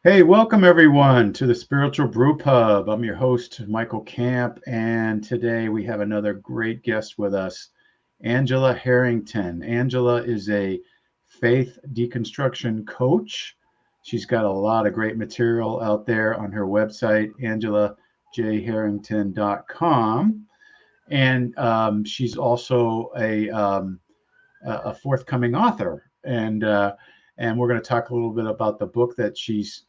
Hey, welcome everyone to the Spiritual Brew Pub. I'm your host, Michael Camp, and today we have another great guest with us, Angela Herrington. Angela is a faith deconstruction coach. She's got a lot of great material out there on her website, angelajharrington.com. And she's also a forthcoming author, and we're going to talk a little bit about the book that she's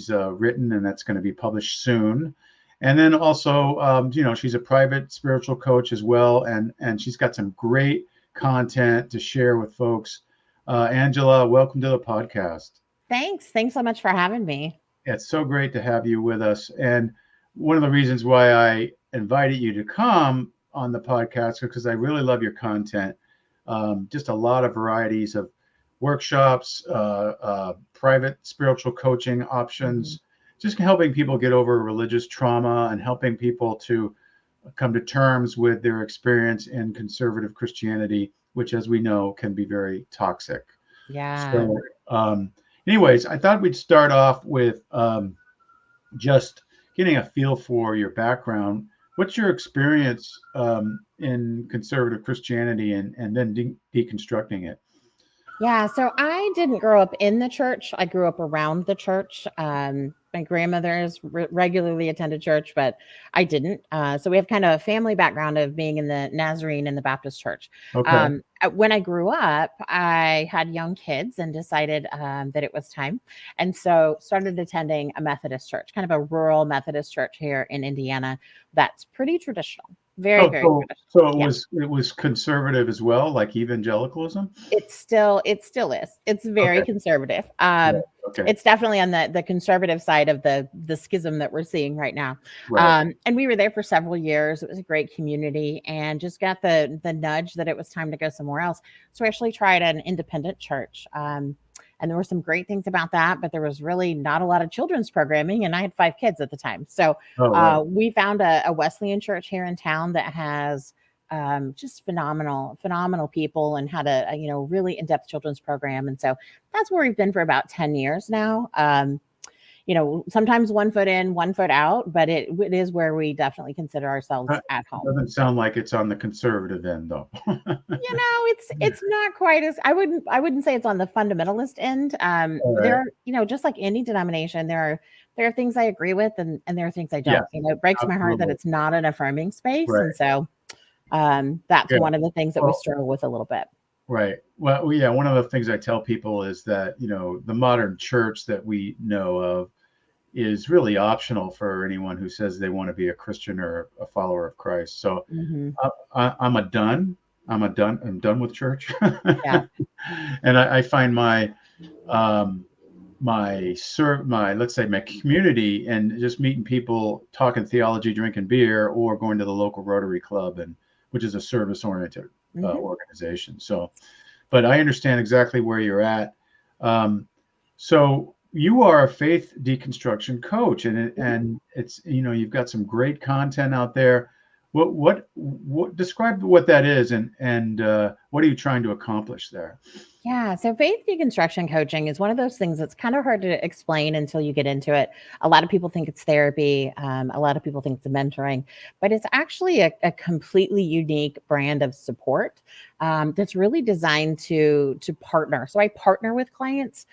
written, and that's going to be published soon. And then also, she's a private spiritual coach as well, and she's got some great content to share with folks. Angela, welcome to the podcast. Thanks. Thanks so much for having me. It's so great to have you with us. And one of the reasons why I invited you to come on the podcast is because I really love your content. Just a lot of varieties of workshops, private spiritual coaching options, just helping people get over religious trauma and helping people to come to terms with their experience in conservative Christianity, which, as we know, can be very toxic. Yeah. So anyways, I thought we'd start off with just getting a feel for your background. What's your experience in conservative Christianity and then deconstructing it? Yeah. So I didn't grow up in the church. I grew up around the church. My grandmother's regularly attended church, but I didn't. So we have kind of a family background of being in the Nazarene and the Baptist church. Okay. When I grew up, I had young kids and decided that it was time. And so started attending a Methodist church, kind of a rural Methodist church here in Indiana. That's pretty traditional. Very, Oh, very so traditional. so it Yeah. was conservative as well, like evangelicalism? It still is. It's very Okay. conservative. Right. Okay. It's definitely on the conservative side of the schism that we're seeing right now. Right. And we were there for several years. It was a great community, and just got the nudge that it was time to go somewhere else. So I actually tried an independent church. And there were some great things about that, but there was really not a lot of children's programming, and I had 5 kids at the time. So Oh, right. we found a Wesleyan church here in town that has just phenomenal people, and had a really in-depth children's program. And so that's where we've been for about 10 years now. Sometimes one foot in, one foot out, but it is where we definitely consider ourselves at It home. doesn't sound like it's on the conservative end, though. It's not quite as I wouldn't say it's on the fundamentalist end. All There right. are, just like any denomination, there are things I agree with, and there are things I Yes, don't. It breaks my heart that absolutely. it's not an affirming space. Right. And so that's Yeah. one of the things that we Well, struggle with a little bit. right. Well, yeah, one of the things I tell people is that, the modern church that we know of is really optional for anyone who says they want to be a Christian or a follower of Christ. So Hmm. I'm a done. I'm done with church. Yeah. And I find um, my let's say my community and just meeting people, talking theology, drinking beer, or going to the local Rotary Club, and which is a service oriented Hmm. organization. So, but I understand exactly where you're at. Um, so you are a faith deconstruction coach, and it's you've got some great content out there. What describe what that is, and what are you trying to accomplish there? Yeah. So faith deconstruction coaching is one of those things that's kind of hard to explain until you get into it. A lot of people think it's therapy. A lot of people think it's mentoring, but it's actually a completely unique brand of support that's really designed to partner. So I partner with clients.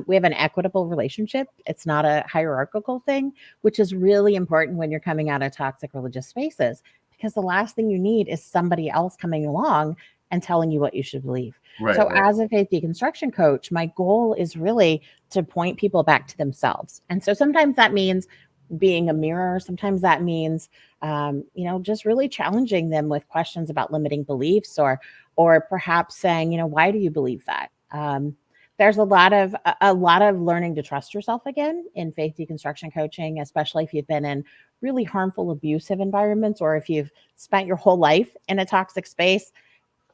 We have an equitable relationship. It's not a hierarchical thing, which is really important when you're coming out of toxic religious spaces, because the last thing you need is somebody else coming along and telling you what you should believe. Right, So, right, as a faith deconstruction coach, my goal is really to point people back to themselves. And so sometimes that means being a mirror. Sometimes that means, just really challenging them with questions about limiting beliefs, or perhaps saying, why do you believe that? There's a lot of learning to trust yourself again in faith deconstruction coaching, especially if you've been in really harmful, abusive environments, or if you've spent your whole life in a toxic space.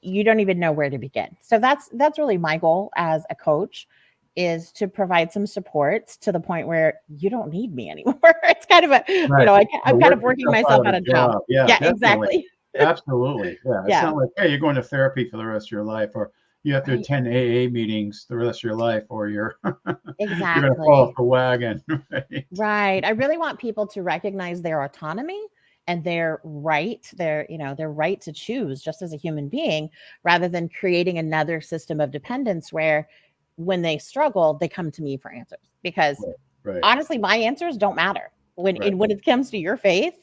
You don't even know where to begin. So that's really my goal as a coach, is to provide some supports to the point where you don't need me anymore. It's kind of right. I'm kind Work of working yourself out myself of out a of job. job. Yeah, Yeah, definitely. exactly. Absolutely. Yeah. It's Yeah. not like, hey, you're going to therapy for the rest of your life, or you have to Right. attend AA meetings the rest of your life, or you're you're going to fall off Exactly. the wagon, right? Right. I really want people to recognize their autonomy and their right, their right to choose just as a human being, rather than creating another system of dependence where when they struggle, they come to me for answers. Because Right, right, honestly, my answers don't matter. right. When it comes to your faith,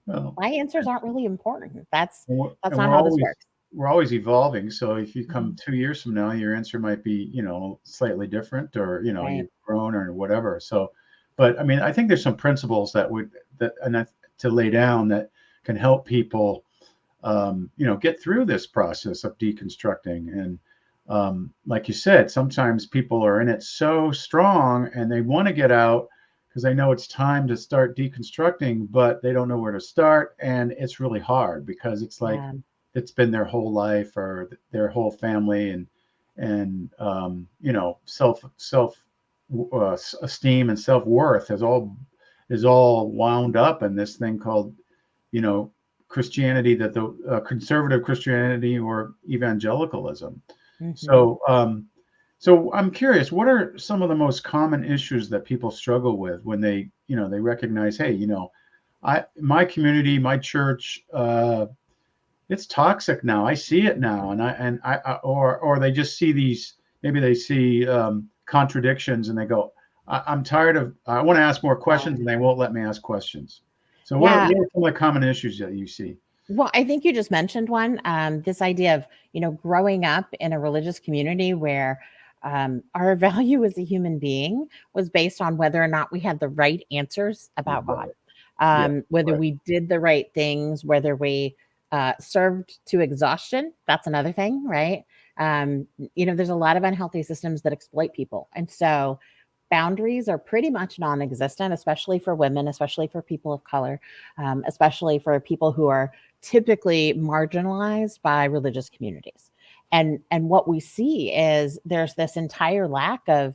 Well, my answers aren't really important. and we're, That's and not we're how this always works. we're always evolving. So if you come Mhm. 2 years from now, your answer might be, slightly different, or Right. you've grown or whatever. So, but I mean, I think there's some principles to lay down that can help people, get through this process of deconstructing. And like you said, sometimes people are in it so strong and they want to get out because they know it's time to start deconstructing, but they don't know where to start. And it's really hard because it's like Yeah. it's been their whole life or their whole family, and self esteem and self worth is all wound up in this thing called, you know, Christianity, that the conservative Christianity or evangelicalism. Hmm. So I'm curious, what are some of the most common issues that people struggle with when they recognize, hey, my community, my church, it's toxic now. I see it now, or they just see these. Maybe they see contradictions, and they go, I'm tired of. I want to ask more questions, and they won't let me ask questions. So Yeah. what are some of the common issues that you see? Well, I think you just mentioned one. This idea of growing up in a religious community where our value as a human being was based on whether or not we had the right answers about God, Right. Yeah. whether Right. we did the right things, whether we served to exhaustion. That's another thing, right? There's a lot of unhealthy systems that exploit people, and so boundaries are pretty much non-existent, especially for women, especially for people of color, especially for people who are typically marginalized by religious communities. And what we see is there's this entire lack of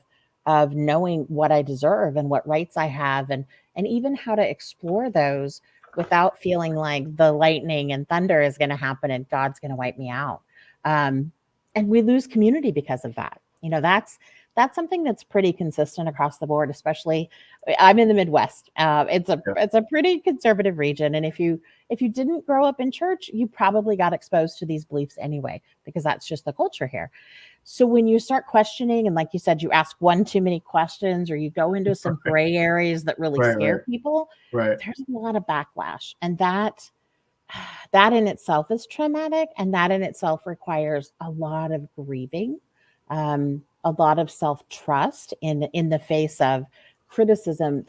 knowing what I deserve and what rights I have, and even how to explore those without feeling like the lightning and thunder is going to happen and God's going to wipe me out. Um, and we lose community because of that. That's something that's pretty consistent across the board. Especially, I'm in the Midwest. Yeah. It's a pretty conservative region, and if you didn't grow up in church, you probably got exposed to these beliefs anyway, because that's just the culture here. So when you start questioning, and like you said, you ask one too many questions, or you go into some gray areas that really Right. scare Right. people, Right. there's a lot of backlash. And that in itself is traumatic, and that in itself requires a lot of grieving, a lot of self-trust in the face of criticism.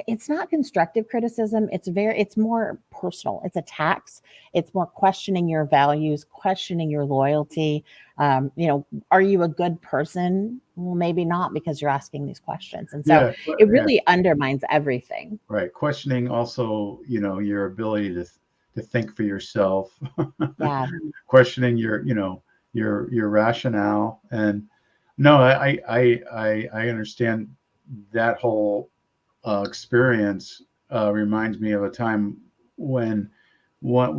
It's not constructive criticism. It's more personal. It's attacks. It's more questioning your values, questioning your loyalty. Are you a good person? Well, maybe not, because you're asking these questions. And so Yeah. it Yeah. really undermines everything. Right. Questioning also, your ability to think for yourself, Yeah. questioning your rationale. And no, I understand that whole experience. Reminds me of a time when I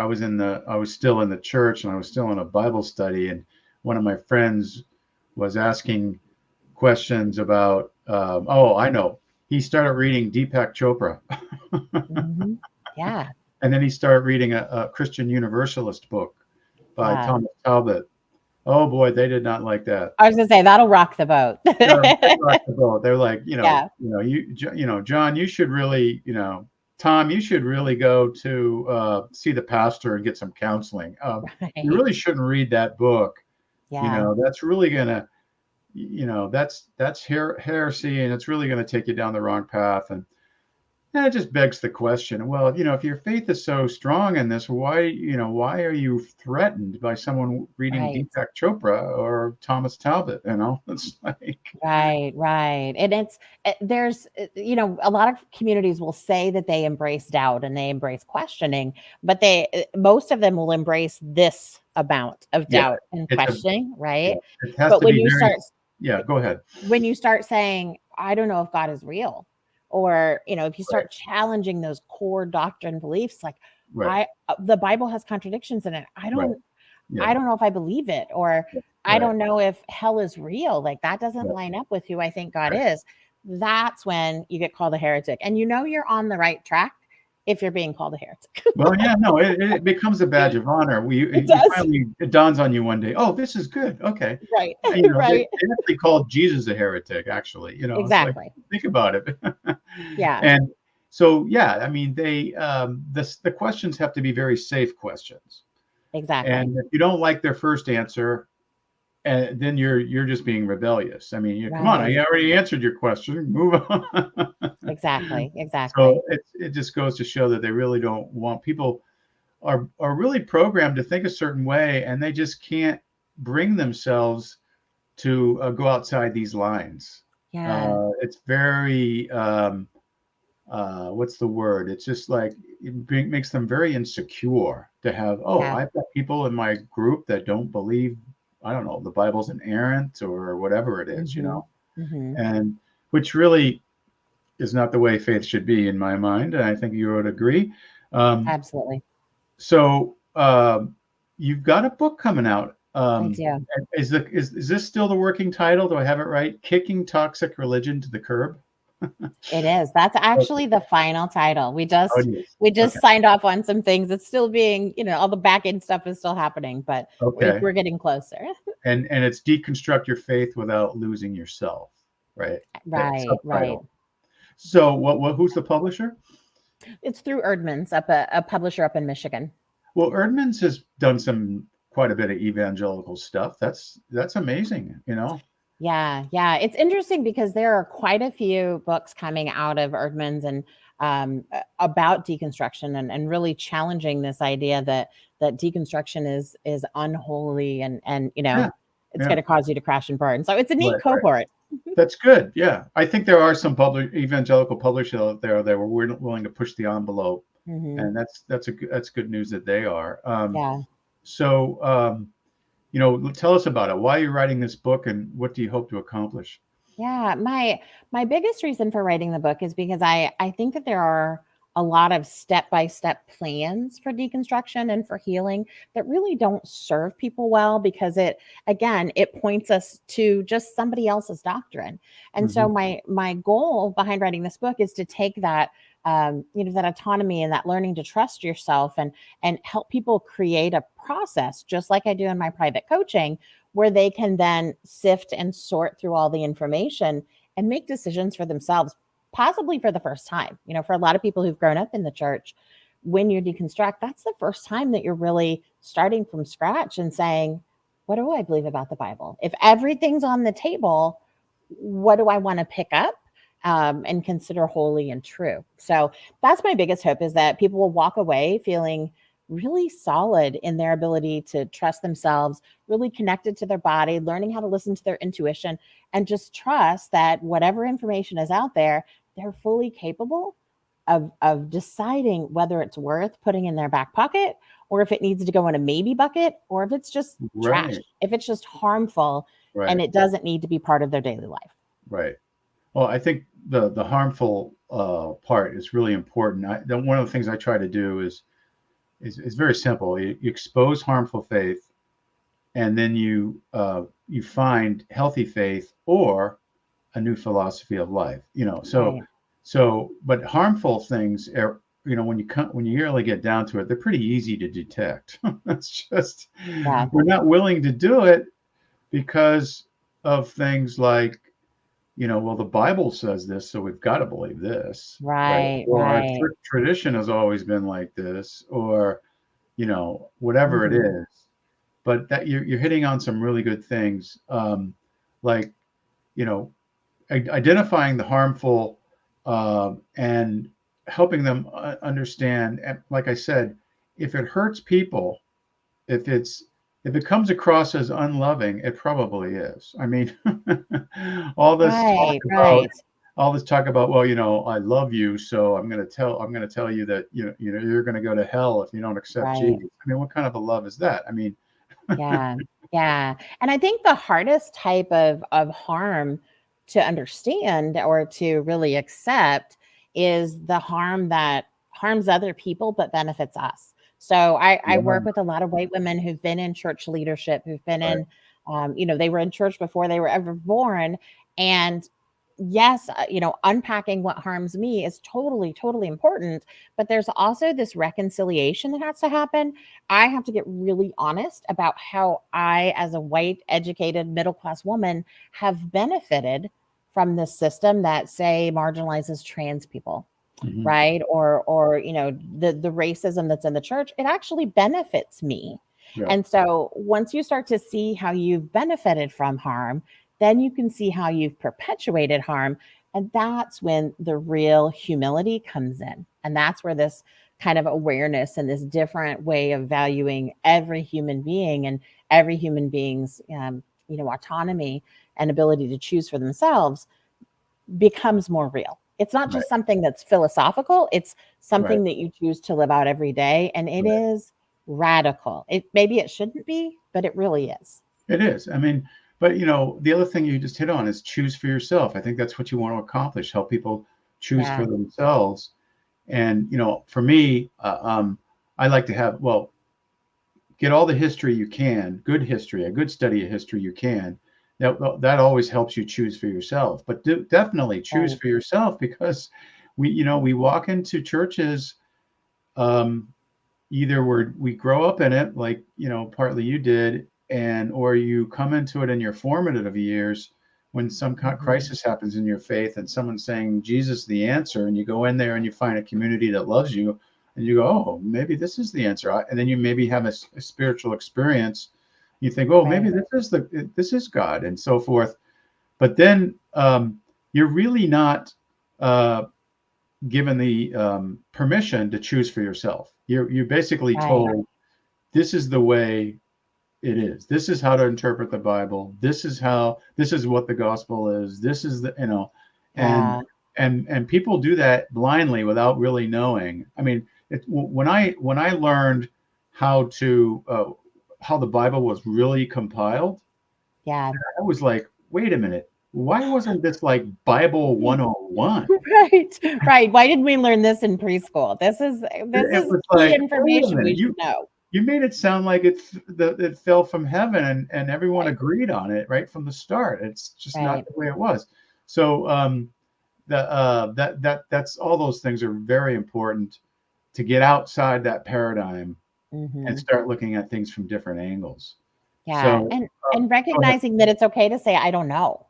was still in the church, and I was still in a Bible study, and one of my friends was asking questions about, oh, I know, he started reading Deepak Chopra. Hmm. Yeah. And then he started reading a Christian Universalist book by Yeah. Thomas Talbot. Oh boy, they did not like that. I was gonna say that'll rock the boat. They rocked the boat. They're like, Yeah. John, you should really, Tom, you should really go to see the pastor and get some counseling. You really Right. shouldn't read that book. Yeah. That's really gonna, that's heresy, and it's really gonna take you down the wrong path. And that just begs the question. Well, if your faith is so strong in this, why are you threatened by someone reading Right. Deepak Chopra or Thomas Talbot? It's like, Right. Right. And there's a lot of communities will say that they embrace doubt and they embrace questioning, but most of them will embrace this amount of yeah, doubt and it's a questioning, yeah, right? it has But to be very, yeah. Go ahead. when you start saying, I don't know if God is real, or, if you Right, start challenging those core doctrine beliefs, like right, the Bible has contradictions in it. right. Yeah. I don't know if I believe it, or I Right. don't know if hell is real. Like that doesn't Right. line up with who I think God Right. is. That's when you get called a heretic. And you know you're on the right track if you're being called a heretic. Well, yeah, no, it becomes a badge of honor. It You does. finally, it dawns on you one day, oh, this is good. Okay. Right. They Right. actually called Jesus a heretic, actually. It's like, Exactly. think about it. Yeah. And so, yeah, I mean, the questions have to be very safe questions. Exactly. And if you don't like their first answer, then you're just being rebellious. I mean, come on, I Right. already answered your question. Move on. Exactly. So Exactly. it just goes to show that they really don't want people are really programmed to think a certain way, and they just can't bring themselves to go outside these lines. Yeah. It's very what's the word? It's just like makes them very insecure to have. Oh, Yeah. I've got people in my group that don't believe. I don't know, the Bible's inerrant or whatever it is, Mm-hmm. Mm-hmm. and which really is not the way faith should be in my mind. And I think you would agree. Um, Absolutely. so you've got a book coming out. I do. Is this still the working title? Do I have it right? Kicking Toxic Religion to the Curb? It is. That's actually the final title. We Oh, just it is. we Okay. just signed off on some things. It's still being, all the back end stuff is still happening, but Okay. we're getting closer. And it's Deconstruct Your Faith Without Losing Yourself, right? That Right, right. subtitle. So who's the publisher? It's through Erdman's, a publisher up in Michigan. Well, Erdman's has done quite a bit of evangelical stuff. That's amazing, Yeah, yeah. It's interesting because there are quite a few books coming out of Erdman's and about deconstruction and really challenging this idea that deconstruction is unholy and Yeah. it's Yeah. going to cause you to crash and burn. So it's a neat Right, right. cohort. That's good. Yeah. I think there are some evangelical publishers out there that were willing to push the envelope. Hmm. And that's good news that they are. Yeah. So, tell us about it. Why are you writing this book and what do you hope to accomplish? Yeah, my biggest reason for writing the book is because I think that there are a lot of step-by-step plans for deconstruction and for healing that really don't serve people well because it points us to just somebody else's doctrine. And so Mm-hmm. my goal behind writing this book is to take that that autonomy and that learning to trust yourself and help people create a process just like I do in my private coaching where they can then sift and sort through all the information and make decisions for themselves, possibly for the first time. For a lot of people who've grown up in the church, when you deconstruct, that's the first time that you're really starting from scratch and saying, what do I believe about the Bible? If everything's on the table, what do I want to pick up? And consider holy and true. So that's my biggest hope is that people will walk away feeling really solid in their ability to trust themselves, really connected to their body, learning how to listen to their intuition, and just trust that whatever information is out there, they're fully capable of deciding whether it's worth putting in their back pocket or if it needs to go in a maybe bucket or if it's just trash, Right. if it's just harmful and Right. it doesn't need to be part of their daily life. Right. Well, I think the harmful part is really important. One of the things I try to do is very simple. You expose harmful faith, and then you find healthy faith or a new philosophy of life. Right. But harmful things are, when you really get down to it, they're pretty easy to detect. It's just Yeah. we're not willing to do it because of things like, well, the Bible says this, so we've got to believe this, right? Right. Or our Right. tradition has always been like this, or whatever it Mhm. is. But that you're hitting on some really good things, like you know, identifying the harmful and helping them understand. And like I said, if it hurts people, if it comes across as unloving, it probably is. I mean, all this talk Right. about Right. well, I love you, so I'm going to tell you that you're going to go to hell if you don't accept Right. Jesus. I mean, what kind of a love is that? I mean, Yeah. Yeah. And I think the hardest type of harm to understand or to really accept is the harm that harms other people but benefits us. So I Yeah. work with a lot of white women who've been in church leadership, who've been Right. in, they were in church before they were ever born. And yes, unpacking what harms me is totally, totally important. But there's also this reconciliation that has to happen. I have to get really honest about how I, as a white, educated, middle class woman, have benefited from this system that, say, marginalizes trans people, Mhm. right? Or the racism that's in the church, it actually benefits me. Yeah. And so once you start to see how you've benefited from harm, then you can see how you've perpetuated harm. And that's when the real humility comes in. And that's where this kind of awareness and this different way of valuing every human being and every human being's autonomy and ability to choose for themselves becomes more real. It's not Right. just something that's philosophical, it's Right. something that you choose to live out every day, and it Right. is radical. Maybe it shouldn't be, but it really is. It is. I mean, but the other thing you just hit on is choose for yourself. I think that's what you want to accomplish, help people choose Yeah. for themselves. And, for me, I like to get all the history you can, good history, a good study of history you can. That always helps you choose for yourself. But definitely choose Right. for yourself, because we walk into churches, um, either we grow up in it, like partly you did, or you come into it in your formative years when some Mhm. crisis happens in your faith and someone's saying Jesus is the answer, and you go in there and you find a community that loves you, and you go, oh, maybe this is the answer. And then you maybe have a spiritual experience. You think, oh, maybe Right. this is God, and so forth. But then you're really not uh, given the permission to choose for yourself. You're basically Right. told, this is the way it is. This is how to interpret the Bible. This is what the gospel is. This is and Yeah. and people do that blindly without really knowing. I mean, when I learned how the Bible was really compiled, Yeah. I was like, wait a minute, why wasn't this like Bible 101? Right. Right. Why didn't we learn this in preschool? This It is was key like, wait a information we minute, should know. you made it sound like it fell from heaven, and everyone Right. agreed on it right from the start. It's just not Right. the way it was. So that's all those things are very important to get outside that paradigm and Mhm. start looking at things from different angles. Yeah. So And go ahead. recognizing that it's okay to say I don't know.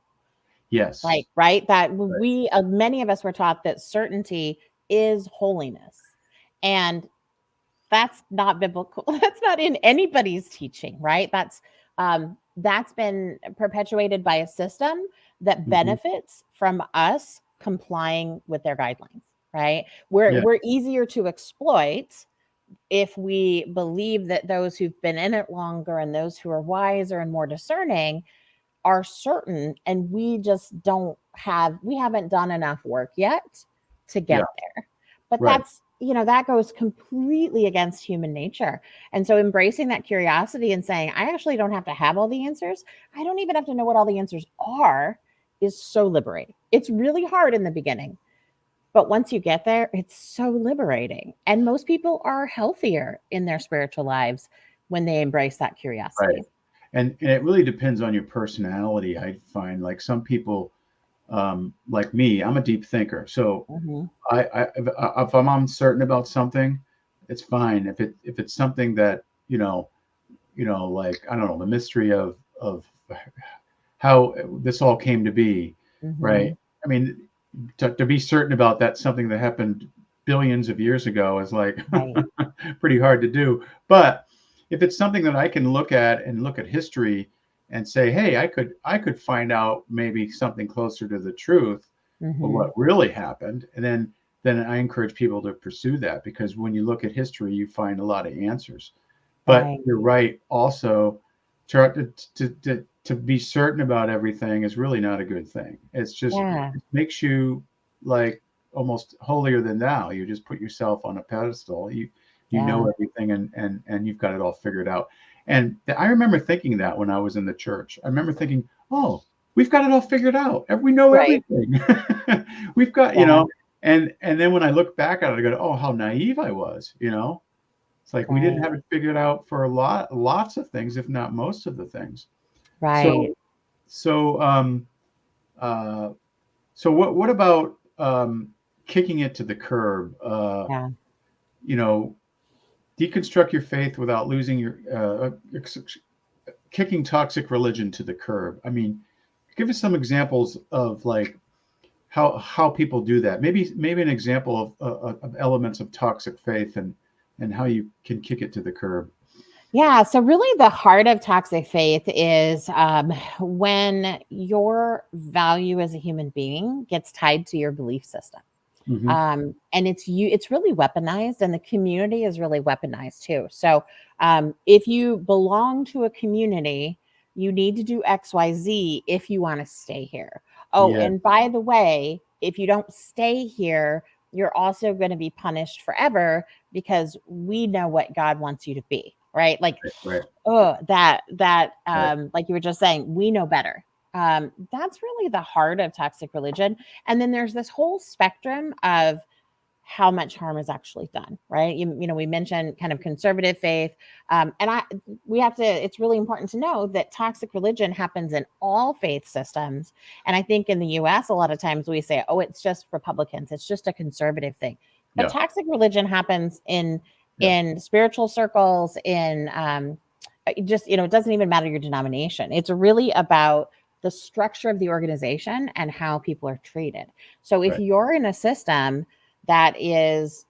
Yes. Like, right? That Right. many of us were taught that certainty is holiness. And that's not biblical. That's not in anybody's teaching, right? That's been perpetuated by a system that Mhm. benefits from us complying with their guidelines, right? We're Yeah. we're easier to exploit if we believe that those who've been in it longer and those who are wiser and more discerning are certain, and we haven't done enough work yet to Yeah. get there. But Right. that goes completely against human nature. And so embracing that curiosity and saying, I actually don't have to have all the answers. I don't even have to know what all the answers are, is so liberating. It's really hard in the beginning, but once you get there, it's so liberating. And most people are healthier in their spiritual lives when they embrace that Right. curiosity. And it really depends on your personality. I find, like, some people, like me, I'm a deep thinker. So Mhm. if I'm uncertain about something, it's fine. If it's something that, like, I don't know, the mystery of how this all came to be, right? Mhm. I mean, to be certain about that, something that happened billions of years ago, is like Right. pretty hard to do. But if it's something that I can look at and look at history and say, hey, I could find out maybe something closer to the truth of what Mhm. really happened, and then I encourage people to pursue that, because when you look at history, you find a lot of answers. But Right. you're right, also, try to be certain about everything is really not a good thing. Yeah. It makes you, like, almost holier than thou. You just put yourself on a pedestal. You know Yeah. everything, and you've got it all figured out. And I remember thinking that when I was in the church. I remember thinking, oh, we've got it all figured out. We know Right. everything. We've got, Yeah. and then when I look back at it, I go, oh, how naive I was. It's like we didn't have it figured out for lots of things, if not most of the things. Right. So so what about kicking it to the curb? Yeah. You know, deconstruct your faith without losing your kicking toxic religion to the curb. I mean, give us some examples of like how people do that. Maybe an example of elements of toxic faith and how you can kick it to the curb. Yeah. So, really, the heart of toxic faith is when your value as a human being gets tied to your belief system. Mm-hmm. And it's really weaponized, and the community is really weaponized too. So, if you belong to a community, you need to do XYZ if you want to stay here. Oh, Yeah. and by the way, if you don't stay here, you're also going to be punished forever because we know what God wants you to be, right? Like, Right. oh, that Right. like you were just saying, we know better. That's really the heart of toxic religion. And then there's this whole spectrum of how much harm is actually done, right? You know, we mentioned kind of conservative faith, we have to. It's really important to know that toxic religion happens in all faith systems. And I think in the U.S., a lot of times we say, "Oh, it's just Republicans. It's just a conservative thing," but Yeah. toxic religion happens in Yeah. spiritual circles, in just it doesn't even matter your denomination. It's really about the structure of the organization and how people are treated. So if Right. you're in a system that is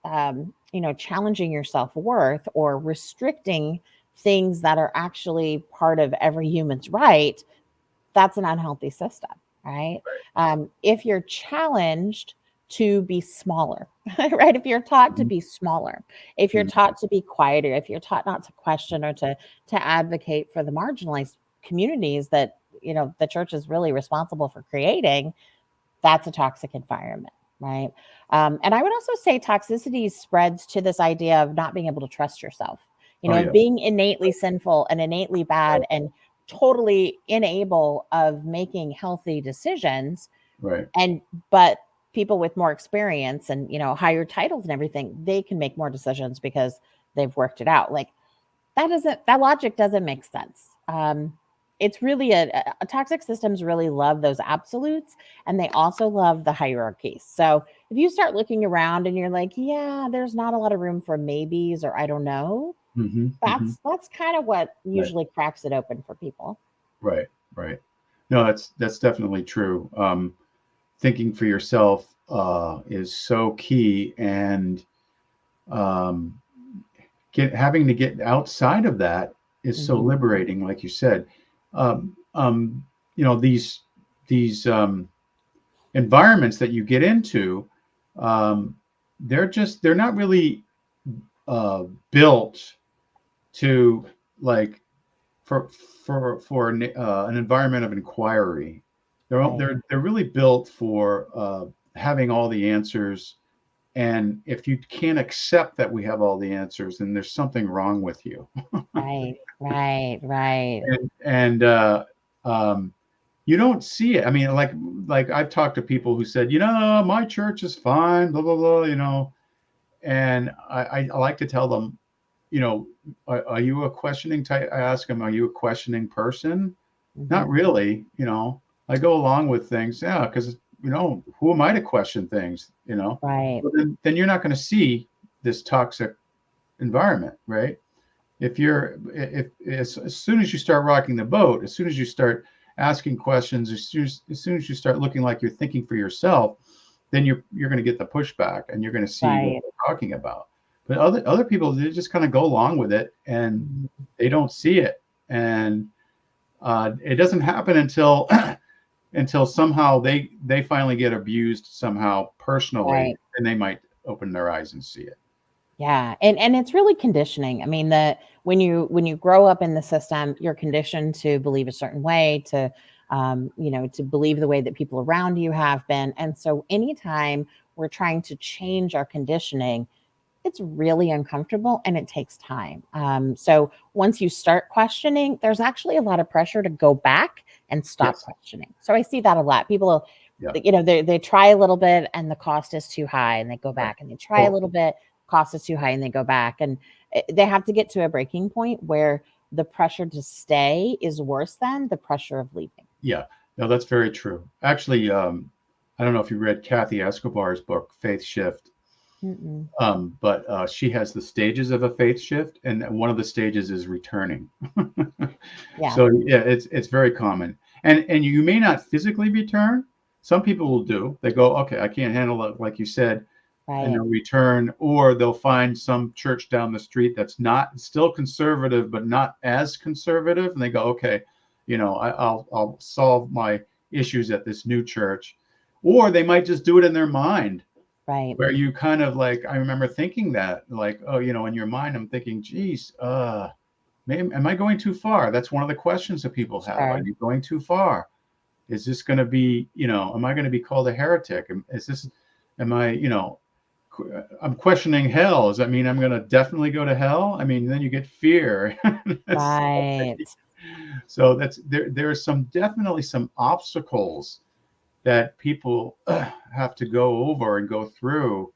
challenging your self-worth or restricting things that are actually part of every human's right, that's an unhealthy system, right? If you're challenged to be smaller, right? If you're taught to Mm-hmm. be smaller, if you're Mm-hmm. taught to be quieter, if you're taught not to question or to advocate for the marginalized communities that the church is really responsible for creating, that's a toxic environment, right? And I would also say toxicity spreads to this idea of not being able to trust yourself, Oh yeah. being innately sinful and innately bad and totally unable of making healthy decisions. Right. But people with more experience and higher titles and everything, they can make more decisions because they've worked it out. Like, that logic doesn't make sense. It's really a toxic systems really love those absolutes, and they also love the hierarchies. So if you start looking around and you're like, yeah, there's not a lot of room for maybes or I don't know, Mm-hmm. Mm-hmm. that's kind of what Right. usually cracks it open for people. Right. Right. No, that's definitely true. Thinking for yourself is so key, and um, having to get outside of that is so Mhm. liberating, like you said. Um, um, these environments that you get into, um, they're not really built to like for an environment of inquiry. Right. They're really built for having all the answers. And if you can't accept that we have all the answers, then there's something wrong with you. Right. Right. Right. And you don't see it. I mean, like I've talked to people who said, my church is fine, blah blah blah, and I like to tell them, are you a questioning type? I ask them, are you a questioning person? Not Mhm. really. I go along with things, yeah, because who am I to question things? Right. Well, then you're not going to see this toxic environment, right? If as soon as you start rocking the boat, as soon as you start asking questions, as soon as you start looking like you're thinking for yourself, then you're going to get the pushback and you're going to see what Right. we're talking about. But other people, they just kind of go along with it and Mhm. they don't see it, and it doesn't happen until until somehow they finally get abused somehow personally, Right. and they might open their eyes and see it. Yeah, and it's really conditioning. I mean, that when you grow up in the system, you're conditioned to believe a certain way, to to believe the way that people around you have been. And so anytime we're trying to change our conditioning, it's really uncomfortable and it takes time. So once you start questioning, there's actually a lot of pressure to go back and stop Yes. questioning. So I see that a lot. People, Yeah. they try a little bit and the cost is too high, and they go Right. back and they try a Oh, little bit, cost is too high and they go back. And they have to get to a breaking point where the pressure to stay is worse than the pressure of leaving. Yeah, no, that's very true. Actually, I don't know if you read Kathy Escobar's book, Faith Shift, but she has the stages of a faith shift, and one of the stages is returning. Yeah. So yeah, it's very common, and you may not physically return. Some people will do. They go, okay, I can't handle it, like you said, and Right. they'll return, or they'll find some church down the street that's not still conservative, but not as conservative, and they go, okay, I'll solve my issues at this new church, or they might just do it in their mind, Right. where you kind of like, I remember thinking that, like, oh, in your mind, I'm thinking, geez, maybe, am I going too far? That's one of the questions that people have. Are Sure. you going too far? Is this going to be, am I going to be called a heretic? Am I, I'm questioning hell. Does that mean I'm going to definitely go to hell? I mean, then you get fear. Right. So there's definitely some obstacles that people have to go over and go through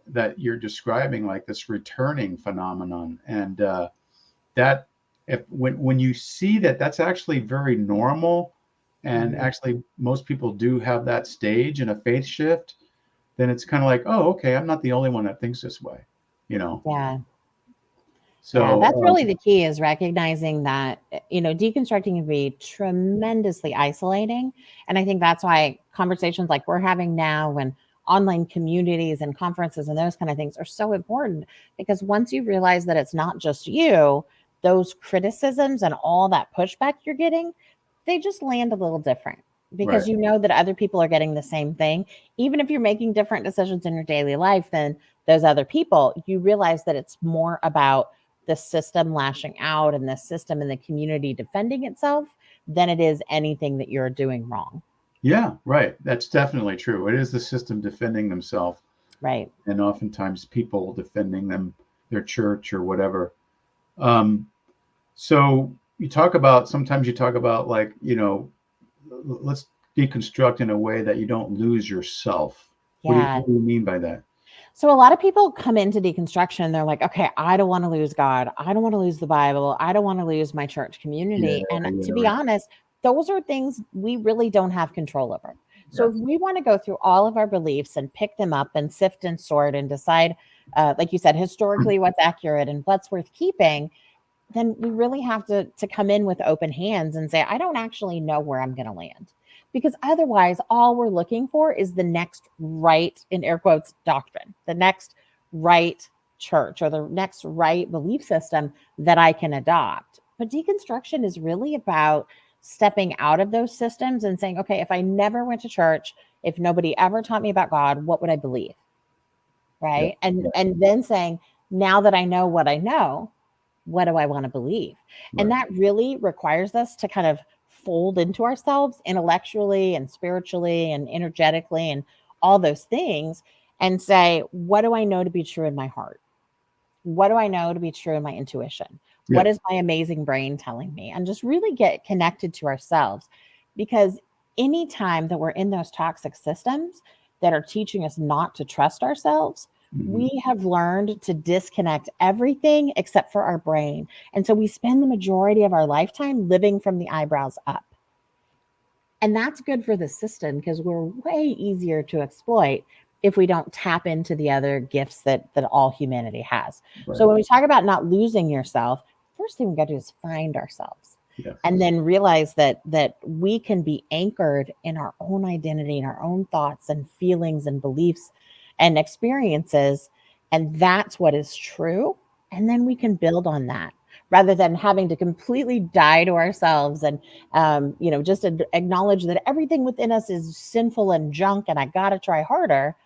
that you're describing, like this returning phenomenon. And that when you see that, that's actually very normal. And actually, most people do have that stage in a faith shift. Then it's kind of like, oh, okay, I'm not the only one that thinks this way, Yeah. So Yeah, that's really the key, is recognizing that, deconstructing can be tremendously isolating. And I think that's why conversations like we're having now and online communities and conferences and those kind of things are so important, because once you realize that it's not just you, those criticisms and all that pushback you're getting, they just land a little different, because Right. you know that other people are getting the same thing. Even if you're making different decisions in your daily life than those other people, you realize that it's more about the system lashing out and the system and the community defending itself than it is anything that you're doing wrong. Yeah, right. That's definitely true. It is the system defending themselves, Right. and oftentimes people defending their church or whatever. So sometimes you talk about like, let's deconstruct in a way that you don't lose yourself. Yeah. What do you mean by that? So a lot of people come into deconstruction, they're like, okay, I don't want to lose God. I don't want to lose the Bible. I don't want to lose my church community. And to be honest, those are things we really don't have control over. So if we want to go through all of our beliefs and pick them up and sift and sort and decide, like you said, historically what's accurate and what's worth keeping, then we really have to come in with open hands and say, I don't actually know where I'm going to land. Because otherwise, all we're looking for is the next right, in air quotes, doctrine, the next right church, or the next right belief system that I can adopt. But deconstruction is really about stepping out of those systems and saying, okay, if I never went to church, if nobody ever taught me about God, what would I believe? Right. And then saying, now that I know, what do I want to believe? Right. And that really requires us to kind of fold into ourselves intellectually and spiritually and energetically and all those things, and say, what do I know to be true in my heart? What do I know to be true in my intuition? What is my amazing brain telling me? And just really get connected to ourselves, because anytime that we're in those toxic systems that are teaching us not to trust ourselves, we have learned to disconnect everything except for our brain. And so we spend the majority of our lifetime living from the eyebrows up. And that's good for the system, because we're way easier to exploit if we don't tap into the other gifts that all humanity has. Right. So when we talk about not losing yourself, first thing we got to do is find ourselves. Yes. And then realize that we can be anchored in our own identity and our own thoughts and feelings and beliefs and experiences. And that's what is true. And then we can build on that, rather than having to completely die to ourselves and, just acknowledge that everything within us is sinful and junk and I got to try harder.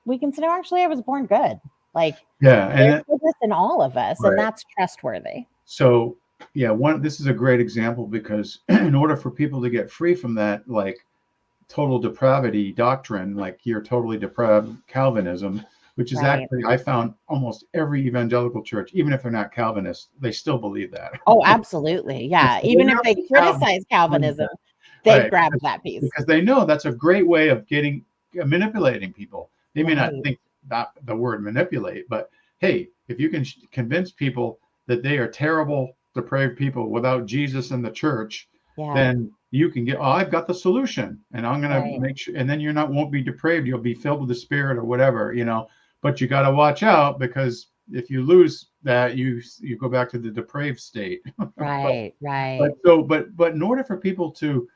We can say, no, actually, I was born good. Like, there's goodness in all of us, right. And that's trustworthy. So, this is a great example, because in order for people to get free from that, like, total depravity doctrine, like you're totally depraved Calvinism, which is actually, I found almost every evangelical church, even if they're not Calvinists, they still believe that. Oh, absolutely. Yeah. So even if they criticize Calvinism, they've grabbed that piece. Because they know that's a great way of manipulating people. They may not think the word manipulate, but hey, if you can convince people that they are terrible, depraved people without Jesus and the church, then you can get, oh, I've got the solution, and I'm going to make sure, and then won't be depraved. You'll be filled with the Spirit or whatever, but you got to watch out, because if you lose that, you go back to the depraved state. Right. But in order for people to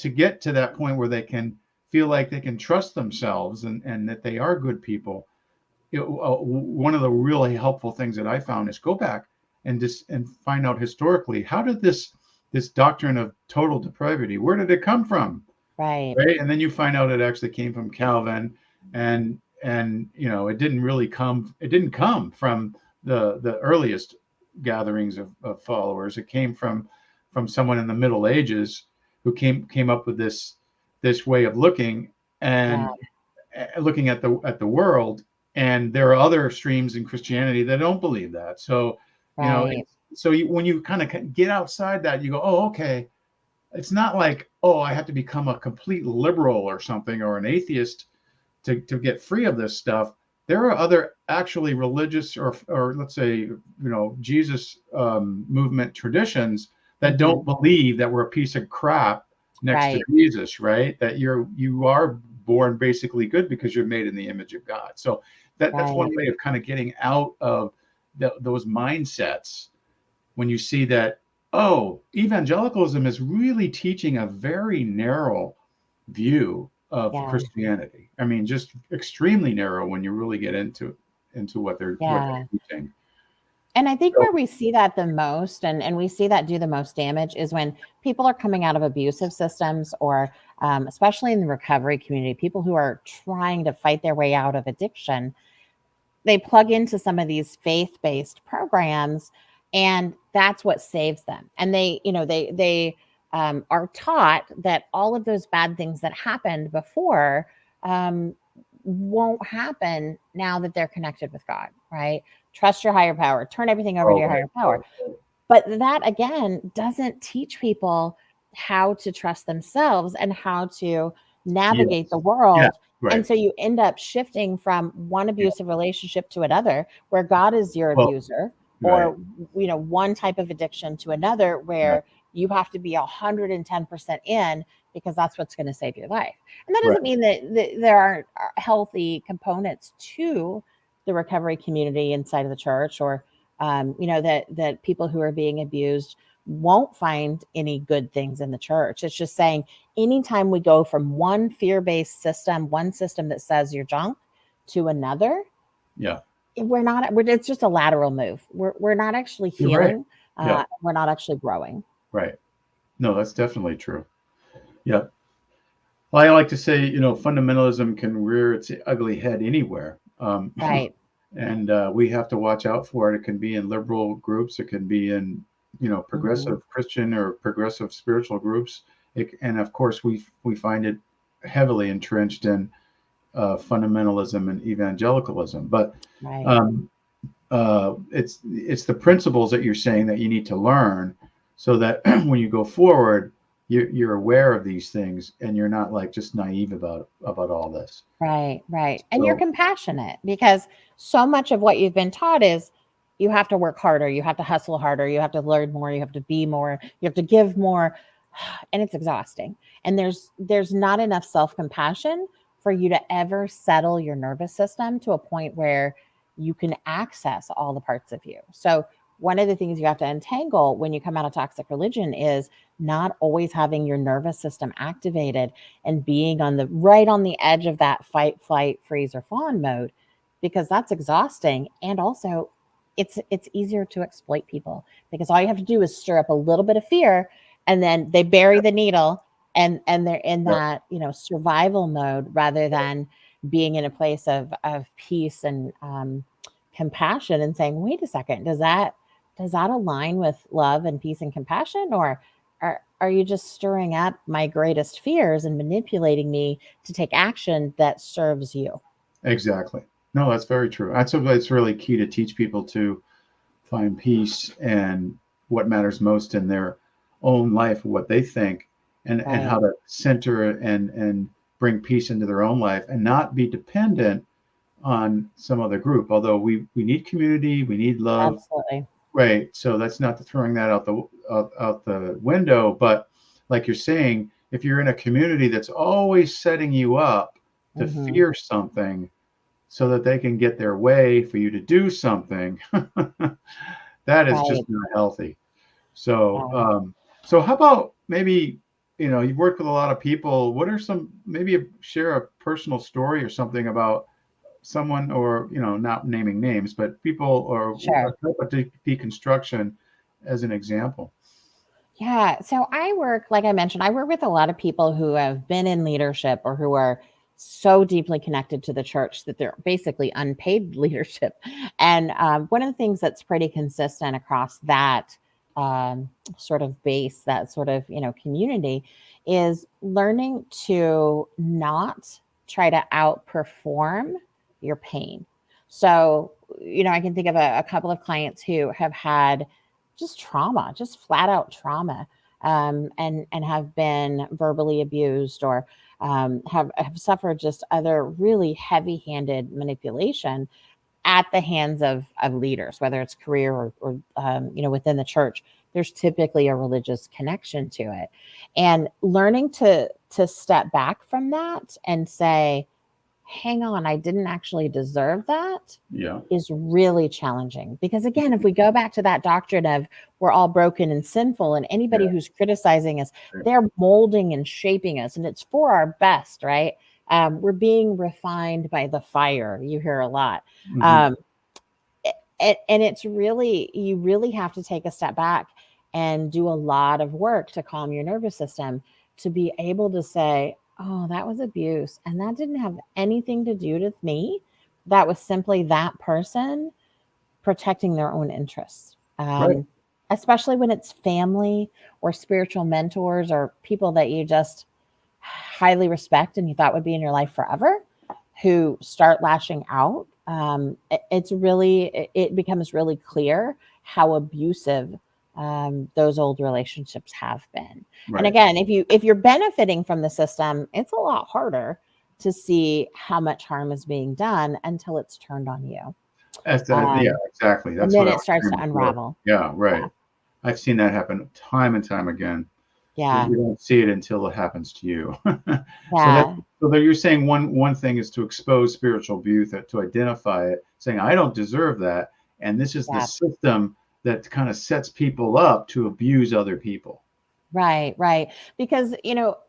get to that point where they can feel like they can trust themselves and that they are good people, one of the really helpful things that I found is go back and find out historically, how did this doctrine of total depravity, where did it come from? Right. And then you find out it actually came from Calvin, and it didn't come from the earliest gatherings of followers. It came from someone in the Middle Ages who came up with this way of looking and looking at the world. And there are other streams in Christianity that don't believe that. So when you kind of get outside that, you go, oh, okay, it's not like, oh, I have to become a complete liberal or something, or an atheist to get free of this stuff. There are other actually religious or let's say, Jesus movement traditions that don't believe that we're a piece of crap next to Jesus, right? That you are born basically good because you're made in the image of God. So that's one way of kind of getting out of those mindsets, when you see that, oh, evangelicalism is really teaching a very narrow view of Christianity. I mean, just extremely narrow when you really get into what they're teaching. And I think where we see that the most, and we see that do the most damage, is when people are coming out of abusive systems, or especially in the recovery community, people who are trying to fight their way out of addiction. They plug into some of these faith-based programs, and that's what saves them. And they are taught that all of those bad things that happened before won't happen now that they're connected with God, right? Trust your higher power, turn everything over to your higher power. But that, again, doesn't teach people how to trust themselves and how to navigate the world. And so you end up shifting from one abusive relationship to another, where God is your abuser, or one type of addiction to another, where you have to be 110% in, because that's what's going to save your life. And that doesn't mean that there aren't healthy components to the recovery community inside of the church, or that people who are being abused won't find any good things in the church. It's just saying, anytime we go from one fear-based system, one system that says you're junk, to another, it's just a lateral move. We're not actually healing. We're not actually growing. Right. No, that's definitely true. Yeah. Well, I like to say, fundamentalism can rear its ugly head anywhere. And we have to watch out for it. It can be in liberal groups. It can be in, progressive Christian or progressive spiritual groups. And of course, we find it heavily entrenched in fundamentalism and evangelicalism. But it's the principles that you're saying that you need to learn, so that when you go forward, you're aware of these things, and you're not like just naive about all this. Right. And you're compassionate, because so much of what you've been taught is you have to work harder, you have to hustle harder, you have to learn more, you have to be more, you have to give more, and it's exhausting. And there's not enough self-compassion for you to ever settle your nervous system to a point where you can access all the parts of you. So one of the things you have to untangle when you come out of toxic religion is not always having your nervous system activated and being on the edge of that fight, flight, freeze, or fawn mode, because that's exhausting. And also it's easier to exploit people, because all you have to do is stir up a little bit of fear, and then they bury the needle, and they're in that, survival mode, rather than being in a place of peace and compassion, and saying, wait a second, does that align with love and peace and compassion? Or are you just stirring up my greatest fears and manipulating me to take action that serves you? Exactly. No, that's very true. It's really key to teach people to find peace and what matters most in their own life, what they think, and how to center and bring peace into their own life, and not be dependent on some other group. Although we need community, we need love, Absolutely. right? So that's not throwing that out the window. But like you're saying, if you're in a community that's always setting you up to Hmm. fear something, so that they can get their way for you to do something, that is just Right. not healthy. So, Right. so how about maybe, you've worked with a lot of people. What are some, maybe share a personal story or something about someone, or, not naming names, but people, or a Sure. type of deconstruction as an example. Yeah. So I work, like I mentioned, I work with a lot of people who have been in leadership or who are so deeply connected to the church that they're basically unpaid leadership. And one of the things that's pretty consistent across that sort of base, that sort of, community, is learning to not try to outperform your pain. So, I can think of a couple of clients who have had just trauma, just flat out trauma, and have been verbally abused, or have suffered just other really heavy handed manipulation at the hands of leaders, whether it's career or within the church. There's typically a religious connection to it, and learning to step back from that and say, hang on, I didn't actually deserve that, Yeah. is really challenging. Because again, if we go back to that doctrine of we're all broken and sinful, and anybody Yeah. who's criticizing us, Right. they're molding and shaping us, and it's for our best, right? We're being refined by the fire. You hear a lot. Hmm. Um, and it's really, you really have to take a step back and do a lot of work to calm your nervous system to be able to say, oh, that was abuse, and that didn't have anything to do with me. That was simply that person protecting their own interests. Right. Especially when it's family or spiritual mentors or people that you just highly respect and you thought would be in your life forever, who start lashing out. It becomes really clear how abusive those old relationships have been. And Right. again, if you're benefiting from the system, it's a lot harder to see how much harm is being done until it's turned on you. Yeah, Um, exactly. and That's then what I it was starts saying to before. unravel. Yeah, Yeah. right. I've seen that happen time and time again. Yeah. You don't see it until it happens to you. So that, Yeah. so that you're saying one thing is to expose spiritual abuse, to identify it, saying I don't deserve that, and this is the Yeah. system that kind of sets people up to abuse other people. Right, right. Because,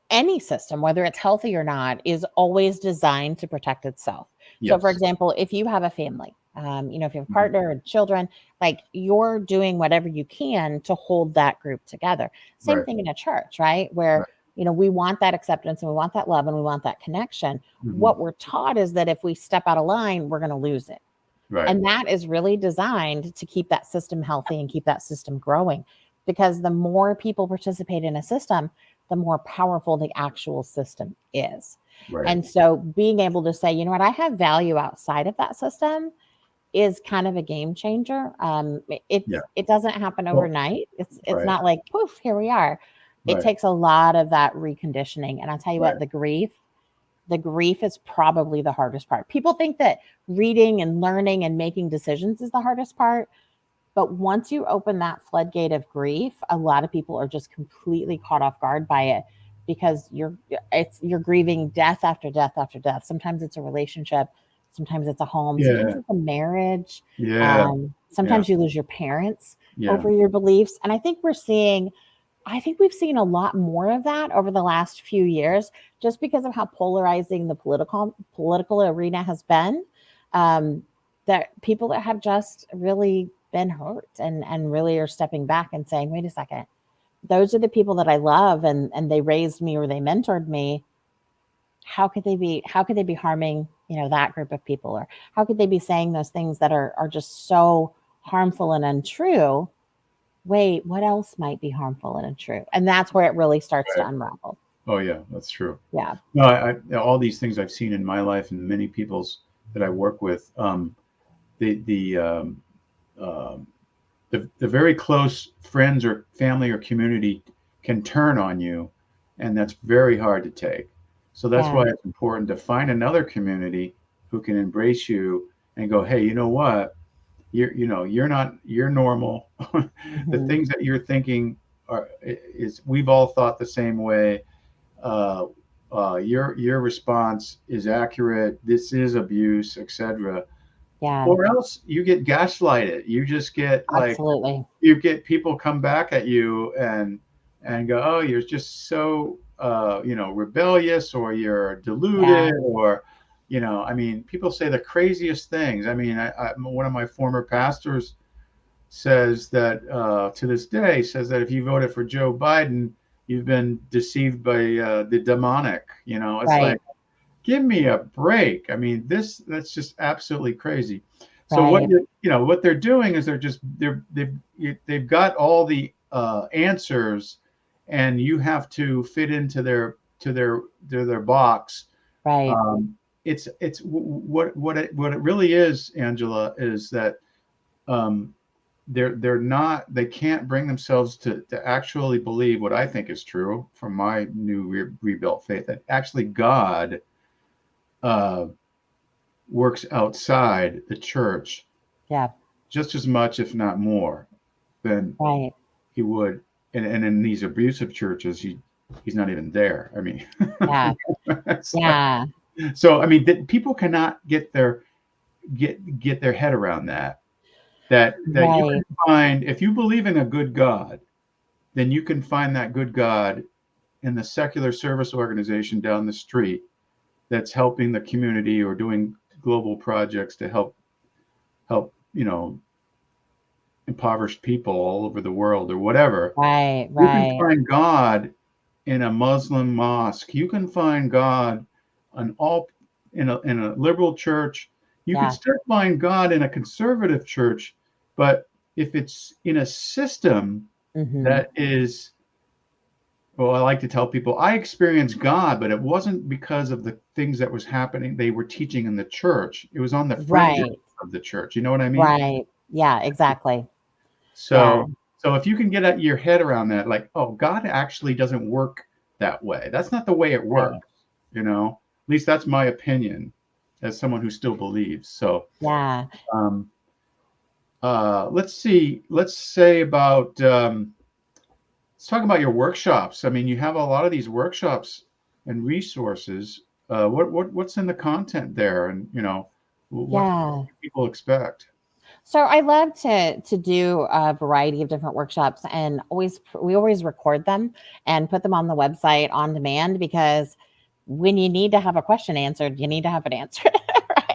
any system, whether it's healthy or not, is always designed to protect itself. So, for Yes. example, if you have a family, if you have a Mhm. partner and children, like you're doing whatever you can to hold that group together. Same Right. thing in a church, right? Where, Right. we want that acceptance and we want that love and we want that connection. Hmm. What we're taught is that if we step out of line, we're going to lose it. Right. And that is really designed to keep that system healthy and keep that system growing. Because the more people participate in a system, the more powerful the actual system is. Right. And so being able to say, you know what, I have value outside of that system is kind of a game changer. Yeah. It doesn't happen Well, overnight. It's right. not like poof, here we are. It Right. takes a lot of that reconditioning. And I'll tell you Right. what, the grief is probably the hardest part. People think that reading and learning and making decisions is the hardest part. But once you open that floodgate of grief, a lot of people are just completely caught off guard by it, because you're grieving death after death after death. Sometimes it's a relationship, sometimes it's a home, sometimes Yeah. it's a marriage. Yeah. Yeah. Sometimes you lose your parents Yeah. over your beliefs. And I think we've seen a lot more of that over the last few years, just because of how polarizing the political arena has been. Um, that people that have just really been hurt and really are stepping back and saying, "Wait a second, those are the people that I love, and they raised me or they mentored me. How could they be harming that group of people, or how could they be saying those things that are just so harmful and untrue? Wait, what else might be harmful and untrue?" And that's where it really starts to Right. unravel. Oh, yeah, that's true. Yeah. No, all these things I've seen in my life and many people's that I work with, the um, the very close friends or family or community can turn on you, and that's very hard to take. So that's Yeah. why it's important to find another community who can embrace you and go, hey, you know what? You're normal. The Mhm. things that you're thinking is we've all thought the same way. Uh, your response is accurate. This is abuse, etc. Yeah, Or else you get gaslighted. You just get like absolutely. you get people come back at you and go, oh, you're just so rebellious, or you're Yeah, deluded, or I mean, people say the craziest things. I mean, one of my former pastors says that to this day says that if you voted for Joe Biden, you've been deceived by the demonic. It's like, right, give me a break. I mean, that's just absolutely crazy. So right, what they're doing is they've got all the answers, and you have to fit into their box. right, It's what it really is, Angela, is that um, they can't bring themselves to actually believe what I think is true from my new rebuilt faith, that actually God uh, works outside the church yeah, just as much, if not more, than right, he would. And in these abusive churches, he's not even there. I mean, yeah, it's like, yeah, so. I mean, people cannot get their head around that you can right, find, if you believe in a good God, then you can find that good God in the secular service organization down the street that's helping the community or doing global projects to help impoverished people all over the world or whatever. right, You can right, find God in a Muslim mosque. You can find God on all in a liberal church. You could yeah, still find God in a conservative church, but if it's in a system hmm, that is, well, I like to tell people I experienced God, but it wasn't because of the things that was happening they were teaching in the church. It was on the fringes right, of the church. You know what I mean? right, yeah, exactly, yeah, So if you can get at your head around that, like, oh, God actually doesn't work that way. That's not the way it right, works. At least that's my opinion as someone who still believes. So yeah. um, let's see. Let's say about let's talk about your workshops. I mean, you have a lot of these workshops and resources. What's in the content there, and what Yeah. people expect? So I love to do a variety of different workshops, and we always record them and put them on the website on demand, because when you need to have a question answered, you need to have it answered,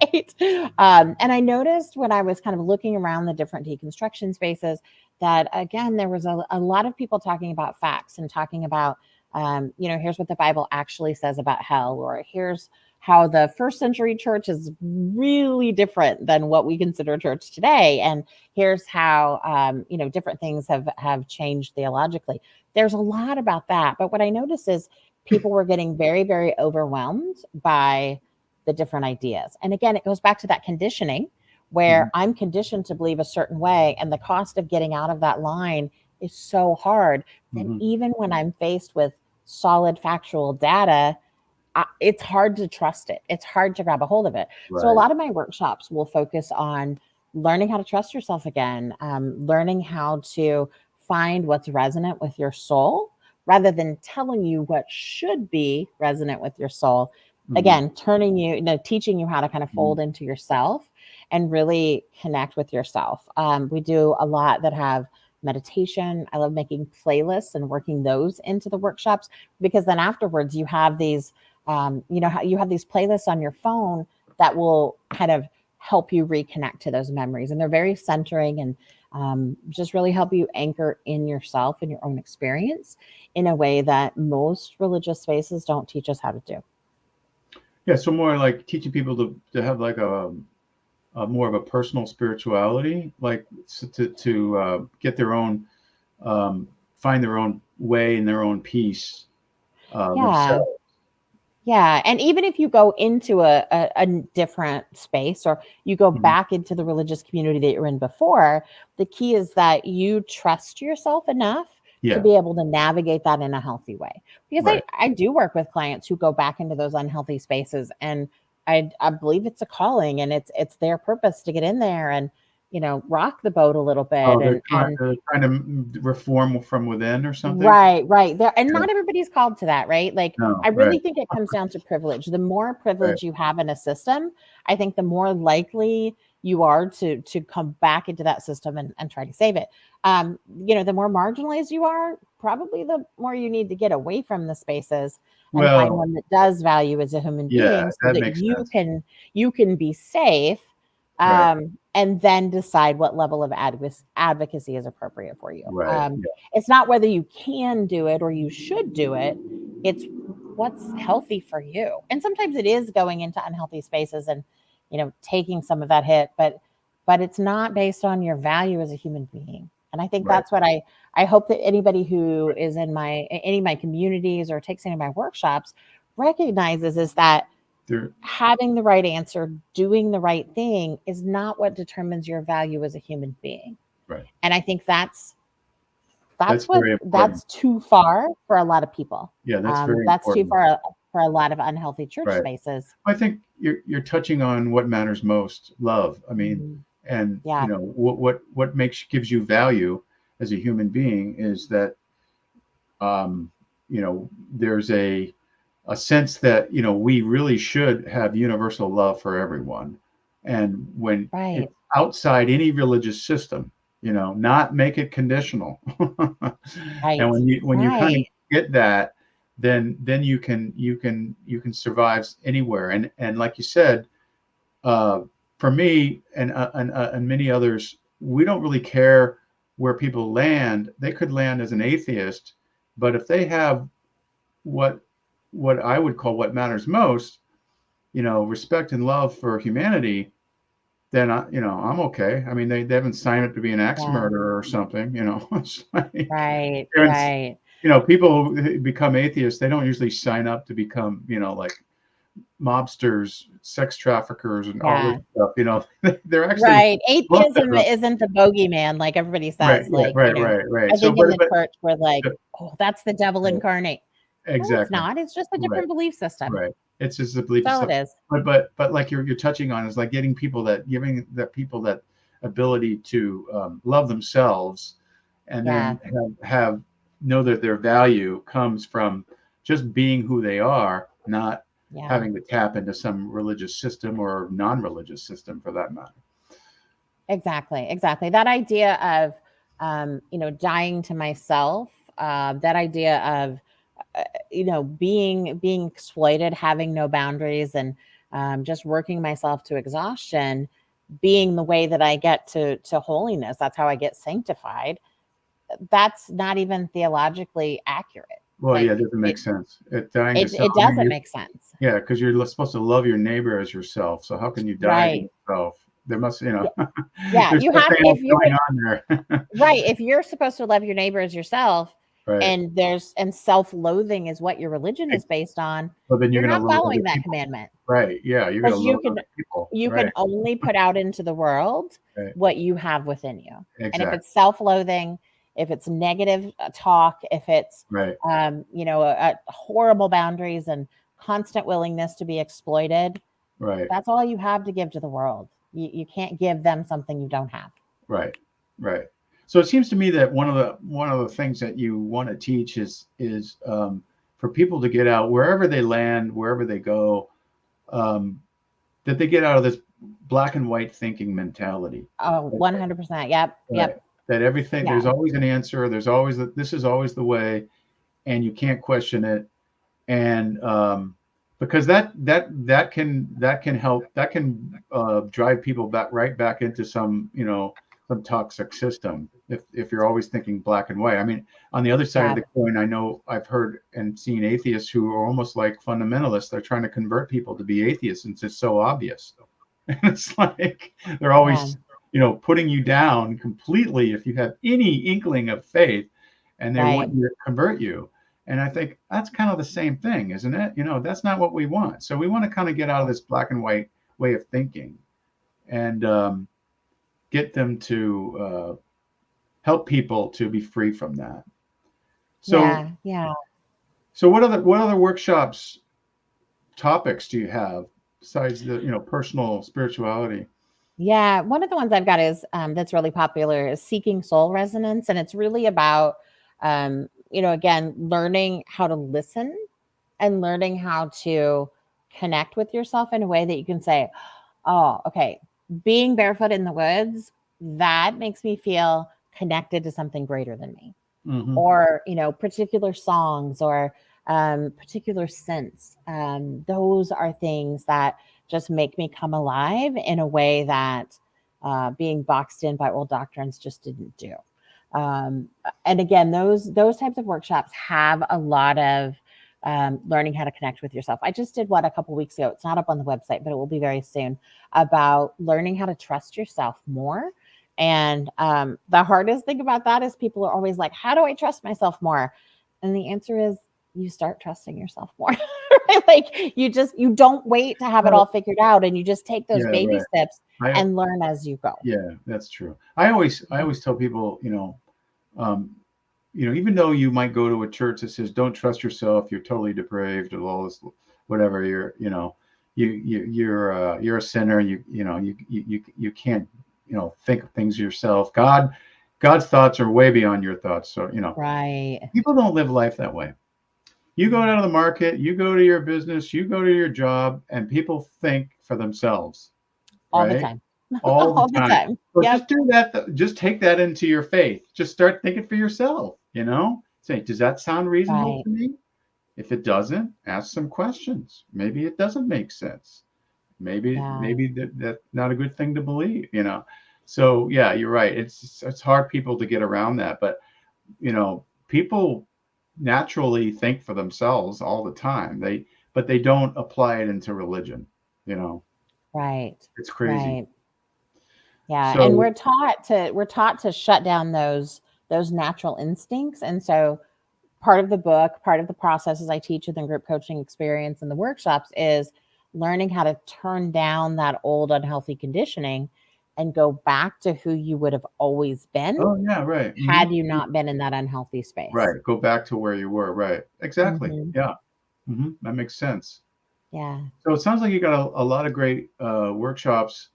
right? And I noticed when I was kind of looking around the different deconstruction spaces that, again, there was a lot of people talking about facts and talking about, here's what the Bible actually says about hell, or here's how the first century church is really different than what we consider church today, and here's how different things have changed theologically. There's a lot about that, but what I noticed is people were getting very, very overwhelmed by the different ideas. And again, it goes back to that conditioning, Mhm, where I'm conditioned to believe a certain way, and the cost of getting out of that line is so hard that mhm. even when I'm faced with solid factual data, it's hard to trust it. It's hard to grab a hold of it. So a Right. lot of my workshops will focus on learning how to trust yourself again, learning how to find what's resonant with your soul rather than telling you what should be resonant with your soul. Mhm, Again, teaching you how to kind of mhm. fold into yourself and really connect with yourself. We do a lot that have meditation. I love making playlists and working those into the workshops, because then afterwards you have these how you have these playlists on your phone that will kind of help you reconnect to those memories, and they're very centering, and just really help you anchor in yourself and your own experience in a way that most religious spaces don't teach us how to do. Yeah, so more like teaching people to have like a more of a personal spirituality, like to get their own, find their own way and their own peace Yeah. themselves. Yeah, and even if you go into a different space, or you go Mhm. back into the religious community that you're in before, the key is that you trust yourself enough to Yeah, be able to navigate that in a healthy way. Because right. I do work with clients who go back into those unhealthy spaces, and I believe it's a calling, and it's their purpose to get in there and, rock the boat a little bit, Oh, and they're trying to reform from within or something. right there, and Yeah. not everybody's called to that, right? Like, No, I right, really think it comes down to privilege. The more right. privilege you have in a system, I think the more likely you are to come back into that system and try to save it. The more marginalized you are, probably the more you need to get away from the spaces and find Well, one that does value as a human yeah, being, so that that makes sense. you can be safe, Right, and then decide what level of advocacy is appropriate for you. right. Yeah, It's not whether you can do it or you should do it. It's what's healthy for you. And sometimes it is going into unhealthy spaces and, taking some of that hit, but it's not based on your value as a human being. And I think right. that's what I hope that anybody who is in any of my communities or takes any of my workshops recognizes, is that There, having the right answer, doing the right thing is not what determines your value as a human being. right. And I think That's very important. that's too far for a lot of people. Yeah, that's very That's too important. far for a lot of unhealthy church Right. spaces. I think you're touching on what matters most, love. I mean, Mhm. and Yeah, what gives you value as a human being is that there's a sense that we really should have universal love for everyone, and when right, it's outside any religious system, not make it conditional. And right, when you kind of right. get that, then you can survive anywhere. And like you said, uh, for me and many others, we don't really care where people land. They could land as an atheist, but if they have what I would call what matters most, respect and love for humanity, then I'm okay. I mean, they haven't signed up to be an axe Yeah, murderer or something. It's like, right, parents, right. people who become atheists, they don't usually sign up to become, like mobsters, sex traffickers, and all this Yeah, stuff. They're actually right. love that. Atheism isn't the bogeyman like everybody Right. says. Yeah. Like, Right. Right. Right. I So, think in the church we're like, but oh, that's the devil right, incarnate. No, it's exactly. not. It's just a Right. different belief system. Right. It's just a belief That's all it system. is. But like you're touching on is like giving that people that ability to love themselves, and Yeah, then have know that their value comes from just being who they are, not yeah. having to tap into some religious system or non-religious system for that matter. Exactly, exactly. That idea of, dying to myself, that idea of, being exploited, having no boundaries, and just working myself to exhaustion, being the way that I get to holiness. That's how I get sanctified. That's not even theologically accurate. Well, yeah, Like it doesn't make it, sense. Dying to it, self. it I mean, doesn't make sense. yeah, because you're supposed to love your neighbor as yourself. So how can you die to Right. yourself? There must, Yeah. Yeah. there's You have, something else if you're going on there. right, if you're supposed to love your neighbor as yourself, Right. and self-loathing is what your religion is based on, But then you're you're going to not loathe other following that people. commandment, Right. Yeah. You're going to because loathe other people. you can Right. only put out into the world Right. what you have within you. And if Exactly. it's self-loathing, if it's negative talk, if it's Right. horrible boundaries and constant willingness to be exploited, Right. that's all you have to give to the world. You can't give them something you don't have. Right. Right. So it seems to me that one of the things that you want to teach is for people to get out wherever they land, wherever they go, um, that they get out of this black and white thinking mentality. Oh, 100%. Yep, Right. yep. That everything, Yeah. there's always an answer. This is always the way, and you can't question it. And because that can help, that can drive people right back into some toxic system if you're always thinking black and white. I mean, on the other side of Yeah. the coin, I know I've heard and seen atheists who are almost like fundamentalists. They're trying to convert people to be atheists, and it's just so obvious. And it's like they're Yeah. always putting you down completely if you have any inkling of faith, and they Right. want you to convert you. And I think that's kind of the same thing, isn't it? That's not what we want. So we want to kind of get out of this black and white way of thinking, and get them to help people to be free from that. So, Yeah. so what other workshops topics do you have besides the, personal spirituality? Yeah, one of the ones I've got is that's really popular is Seeking Soul Resonance, and it's really about again, learning how to listen and learning how to connect with yourself in a way that you can say, "Oh, okay, being barefoot in the woods, that makes me feel connected to something greater than me." Mm-hmm. Or, particular songs or particular scents. Those are things that just make me come alive in a way that being boxed in by old doctrines just didn't do. And again, those types of workshops have a lot of learning how to connect with yourself. I just did one a couple weeks ago. It's not up on the website, but it will be very soon, about learning how to trust yourself more. And the hardest thing about that is people are always like, how do I trust myself more? And the answer is you start trusting yourself more. Like you don't wait to have it all Well, figured out, and you just take those yeah, baby right. steps I and learn as you go. Yeah, that's true. I always tell people, um, even though you might go to a church that says don't trust yourself, you're totally depraved, or all this, whatever, you're a sinner. You can't think of things yourself. God's thoughts are way beyond your thoughts. So Right. people don't live life that way. You go out of the market, you go to your business, you go to your job, and people think for themselves, All the right? time. All the All the time. time. So Yep. just do that. Just take that into your faith. Just start thinking for yourself, Say, does that sound reasonable Right. to me? If it doesn't, ask some questions. Maybe it doesn't make sense. Maybe Yeah. maybe that's not a good thing to believe. So yeah, you're right. It's hard people to get around that, but people naturally think for themselves all the time. But they don't apply it into religion. You know, Right. it's crazy. Right. Yeah, and So we're taught to shut down those natural instincts. And so part of the book, part of the processes I teach within group coaching experience and the workshops is learning how to turn down that old unhealthy conditioning and go back to who you would have always been oh yeah, right. had you not been in that unhealthy space. Right. Go back to where you were. Right. Exactly. Hmm. Yeah. That makes sense. Yeah. So it sounds like you got a lot of great workshops.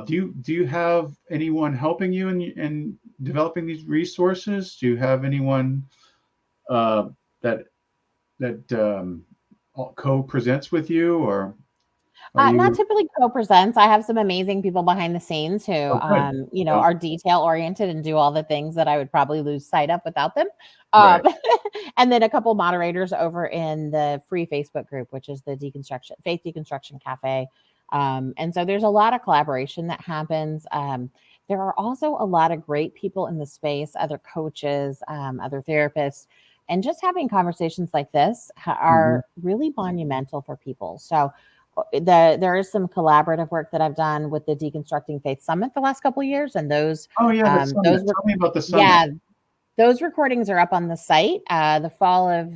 Do you have anyone helping you in developing these resources? Do you have anyone uh, that co-presents with you, or are Not you? typically co-presents. I have some amazing people behind the scenes who, Oh, good. Yeah. are detail oriented and do all the things that I would probably lose sight of without them. Um, Right. and then a couple moderators over in the free Facebook group, which is the Faith Deconstruction Cafe. And so there's a lot of collaboration that happens. There are also a lot of great people in the space, other coaches, other therapists, and just having conversations like this hmm are really monumental for people. So there is some collaborative work that I've done with the Deconstructing Faith Summit the last couple of years, and Oh yeah, the those summit. were Tell me about the summit. yeah, those recordings are up on the site. The fall of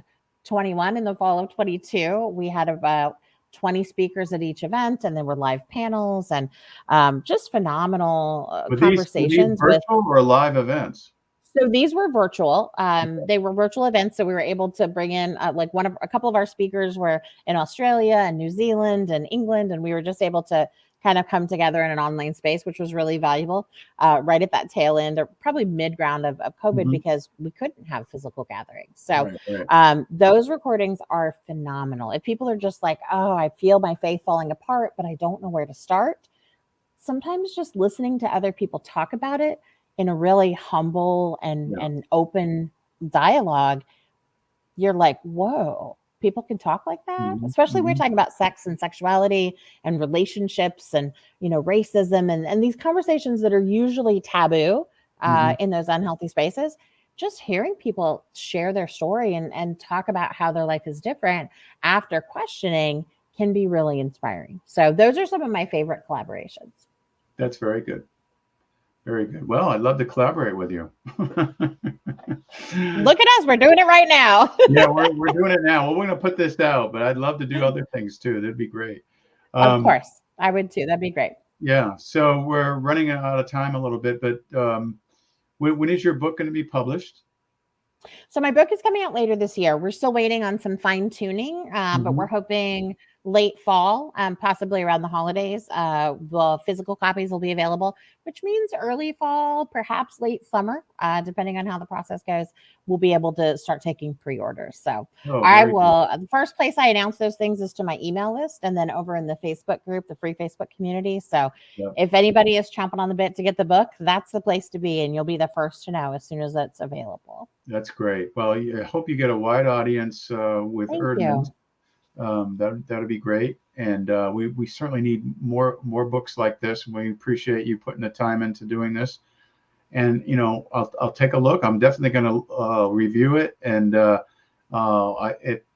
21 and the fall of 22, we had about 20 speakers at each event, and there were live panels and just phenomenal Were these conversations with. virtual or live events? So these were virtual. They were virtual events, so we were able to bring in like a couple of our speakers were in Australia and New Zealand and England, and we were just able to kind of come together in an online space, which was really valuable. Right at that tail end, or probably mid ground of COVID, hmm because we couldn't have physical gatherings. So Right. Right. those recordings are phenomenal. If people are just like, "Oh, I feel my faith falling apart, but I don't know where to start," sometimes just listening to other people talk about it in a really humble and Yeah. and open dialogue, you're like, whoa, people can talk like that. Especially we're hmm talking about sex and sexuality and relationships and racism and these conversations that are usually taboo hmm in those unhealthy spaces. Just hearing people share their story and talk about how their life is different after questioning can be really inspiring. So those are some of my favorite collaborations. That's very good. Very good. Well, I'd love to collaborate with you. Look at us, we're doing it right now. Yeah, we're doing it now. Well, we're going to put this out, but I'd love to do other things too. That'd be great. Of Um, course, I would too. That'd be great. yeah. So we're running out of time a little bit, but when is your book going to be published? So my book is coming out later this year. We're still waiting on some fine tuning, but we're hmm hoping late fall, possibly around the holidays. The physical copies will be available, which means early fall, perhaps late summer, depending on how the process goes. We'll be able to start taking pre-orders. So Oh, I very good. will. The first place I announce those things is to my email list, and then over in the Facebook group, the free Facebook community. So Yeah, if anybody is chomping on the bit to get the book, that's the place to be, and you'll be the first to know as soon as it's available. that's great. Well, I hope you get a wide audience with Thank Erdman's. you. That'd be great, and we certainly need more books like this. And we appreciate you putting the time into doing this. And I'll take a look. I'm definitely going to review it, and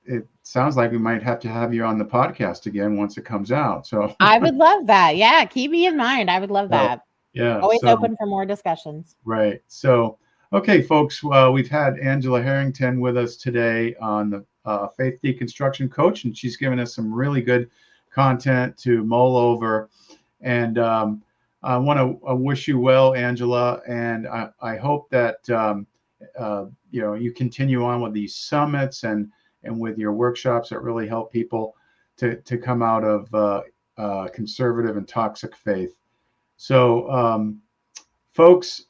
it sounds like we might have to have you on the podcast again once it comes out. So I would love that. Yeah, keep me in mind. I would love so, that. yeah, Always so open for more discussions. right. So okay, folks, we've had Angela Herrington with us today on the Faith Deconstruction Coach, and she's given us some really good content to mull over. And I want to wish you well, Angela, and I hope that you continue on with these summits and with your workshops that really help people to come out of conservative and toxic faith. So, folks,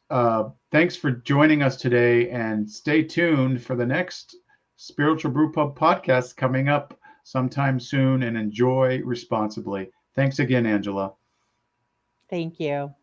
thanks for joining us today, and stay tuned for the next Spiritual Brew Pub podcast coming up sometime soon. And enjoy responsibly. Thanks again, Angela. Thank you.